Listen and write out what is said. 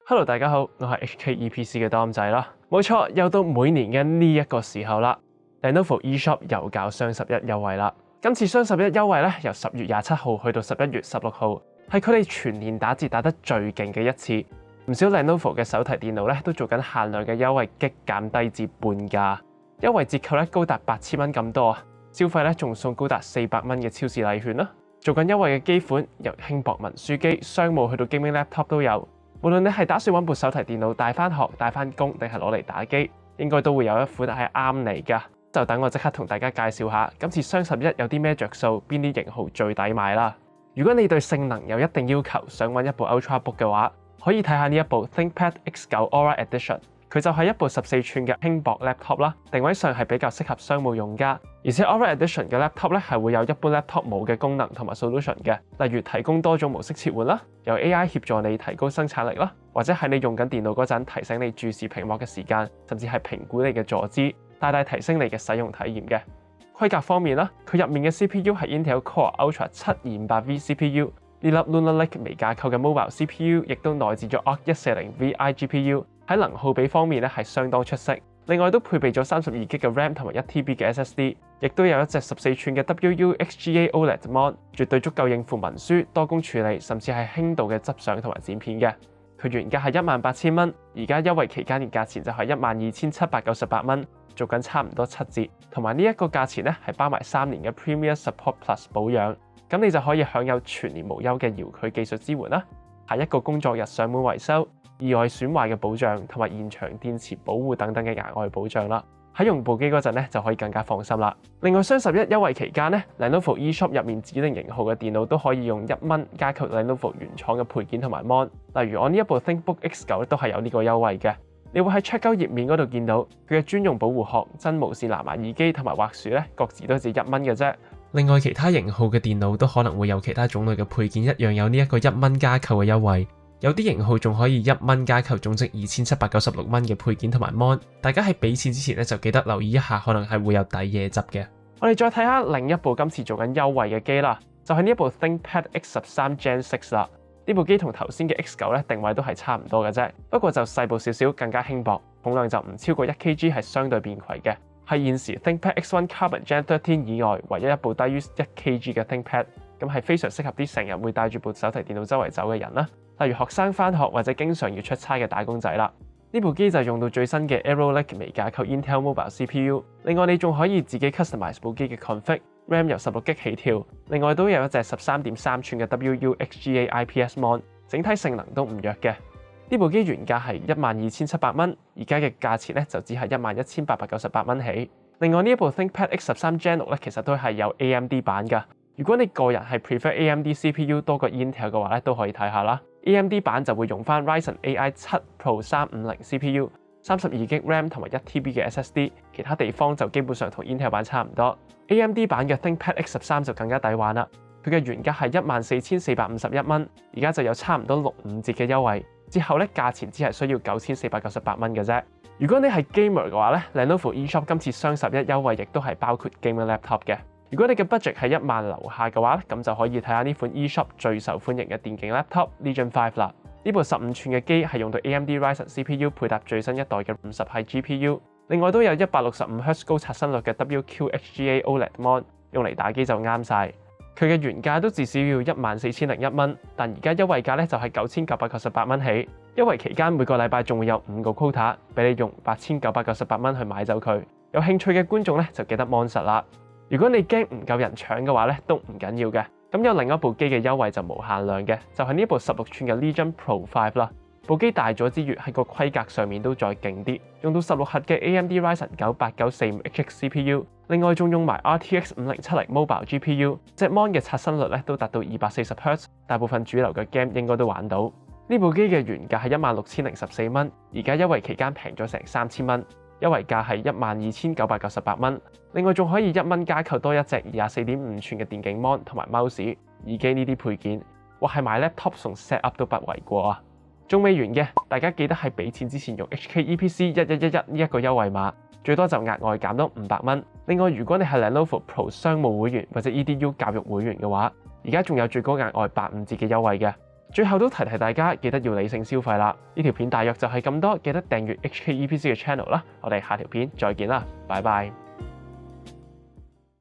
Hello， 大家好，我係 HKEPC 嘅 Dom 仔啦。冇錯，又到每年嘅呢一個時候啦 ，Lenovo eShop 又搞雙十一優惠啦。今次雙十一優惠咧，由10月27號去到11月16號，係佢哋全年打折打得最勁嘅一次。唔少 Lenovo 嘅手提電腦咧都做緊限量嘅優惠，激減低至半價，優惠折扣咧高達8000蚊咁多啊！消費咧仲送高達400蚊嘅超市禮券啦。做緊優惠嘅機款由輕薄文書機、商務去到 gaming laptop 都有。無論你係打算揾部手提電腦帶翻學、帶翻工，定係攞嚟打機，應該都會有一款係啱你㗎。就等我即刻同大家介紹下今次雙十一有啲咩着數，邊啲型號最抵買啦。如果你對性能有一定要求，想揾一部 Ultrabook 嘅話，可以睇下呢一部 ThinkPad X9 Aura Edition。佢就係一部14寸嘅輕薄 laptop 啦，定位上係比較適合商務用家。而且 Aura Edition 嘅 laptop 咧係會有一般 laptop 冇嘅功能同埋 solution 嘅，例如提供多種模式切換啦，由 AI 協助你提高生產力啦，或者喺你用緊電腦嗰陣提醒你注視屏幕嘅時間，甚至係評估你嘅坐姿，大大提升你嘅使用體驗嘅。規格方面啦，佢入面嘅 CPU 係 Intel Core Ultra 728V CPU， 呢粒 Lunar Lake 微架構嘅 Mobile CPU 亦都內置咗 Arc140V iGPU。喺能耗比方面咧係相當出色，另外都配備咗32GB 嘅 RAM 同埋1TB 嘅 SSD， 亦都有一隻14寸嘅 WUXGA OLED Mon， 絕對足夠應付文書、多工處理，甚至係輕度嘅執相同埋剪片嘅。佢原價係18000蚊，而家優惠期間嘅價錢就係12798蚊，做緊差唔多7折。同埋呢一個價錢咧係包埋3年嘅 Premier Support Plus 保養，咁你就可以享有全年無憂嘅遙距技術支援啦。下一個工作日上門維修、意外損壞嘅保障同埋現場電池保護等等嘅額外保障啦。喺用部機嗰陣咧就可以更加放心啦。另外雙十一優惠期間咧 ，Lenovo eShop 入面指定型號嘅電腦都可以用1蚊加購 Lenovo 原廠嘅配件同埋 mon。例如我呢一部 ThinkBook X9 都係有呢個優惠嘅。你會喺 checkout 頁面嗰度見到佢嘅專用保護殼、真無線藍牙耳機同埋滑鼠咧，各自都只1蚊嘅啫。另外其他型號嘅電腦都可能會有其他種類嘅配件一樣有呢一個1蚊加購嘅優惠。有啲型號仲可以1蚊加購總值2796蚊嘅配件同埋 mon， 大家喺俾錢之前咧就記得留意一下，可能係會有抵嘢執嘅。我哋再睇下另一部今次做緊優惠嘅機啦，就係呢一部 ThinkPad X13 Gen 6啦。呢部機同頭先嘅 X9 咧定位都係差唔多嘅啫，不過就細部少少，更加輕薄，重量就唔超過1kg，係相對便攜嘅，係現時 ThinkPad X1 Carbon Gen 13以外唯一一部低於1kg嘅 ThinkPad， 咁係非常適合啲成日會帶住部手提電腦周圍走嘅人啦。例如學生返學或者經常要出差嘅打工仔啦，呢部機就用到最新嘅 Arrow Lake 微架構 Intel Mobile CPU。另外你仲可以自己 customize 部機嘅 config，RAM 由16GB 起跳。另外都有一隻13.3寸嘅 WUXGA IPS Mon， 整體性能都唔弱嘅。呢部機原價係12700蚊，而家嘅價錢咧就只係11898蚊起。另外呢一部 ThinkPad X13 Gen 6咧其實都係有 AMD 版㗎。如果你個人係 prefer AMD CPU 多過 Intel 嘅話咧，都可以睇下啦。AMD 版就會用翻 Ryzen AI 7 Pro 350 CPU、32GB RAM 同埋1TB 嘅 SSD， 其他地方就基本上同 Intel 版差唔多。AMD 版嘅 ThinkPad X13 就更加抵玩啦，佢嘅原價係14451蚊，而家就有差唔多65折嘅優惠，之後咧價錢只係需要9498蚊嘅啫。如果你係 gamer 嘅話咧 ，Lenovo eShop 今次雙十一優惠亦都係包括 gaming laptop 嘅。如果你嘅 budget 係1萬樓下嘅話，咁就可以睇下呢款 eShop 最受歡迎嘅電競 laptop Legion 5啦。呢部15寸嘅機係用到 AMD Ryzen CPU 配搭最新一代嘅50系 GPU， 另外都有165Hz 高刷新率嘅 WQXGA OLED Mon， 用嚟打機就啱晒。佢嘅原價都至少要14001蚊，但而家優惠價咧就係9998蚊起。優惠期間每個禮拜仲會有5個 quota 俾你用8998蚊去買走佢。有興趣嘅觀眾咧就記得 mon 實啦。如果你驚唔夠人搶嘅話咧，都唔緊要嘅。咁有另一部機嘅優惠就無限量嘅，就係呢部16寸嘅 Legion Pro 5啦。部機大咗之餘，喺個規格上面都再勁啲，用到16核嘅 AMD Ryzen 9 8945HX CPU， 另外仲用埋 RTX 5070 Mobile GPU， 隻 mon 嘅刷新率咧都達到240Hz， 大部分主流嘅 game 應該都玩到。呢部機嘅原價係16014蚊，而家優惠期間平咗成3000蚊。優惠價係12998蚊，另外仲可以1蚊加購多一隻24.5寸嘅電競 mon 同埋 mouse、耳機呢啲配件，哇係買 laptop 送 set up 都不為過啊！仲未完嘅，大家記得喺俾錢之前用 HKEPC1111呢一個優惠碼，最多就額外減多500蚊。另外如果你係 Lenovo Pro 商務會員或者 EDU 教育會員嘅話，而家仲有最高額外85折嘅優惠嘅。最後都提提大家，記得要理性消費啦。呢條片大約就係咁多，記得訂閱 HKEPC 嘅 channel 啦。我哋下條片再見啦，拜拜。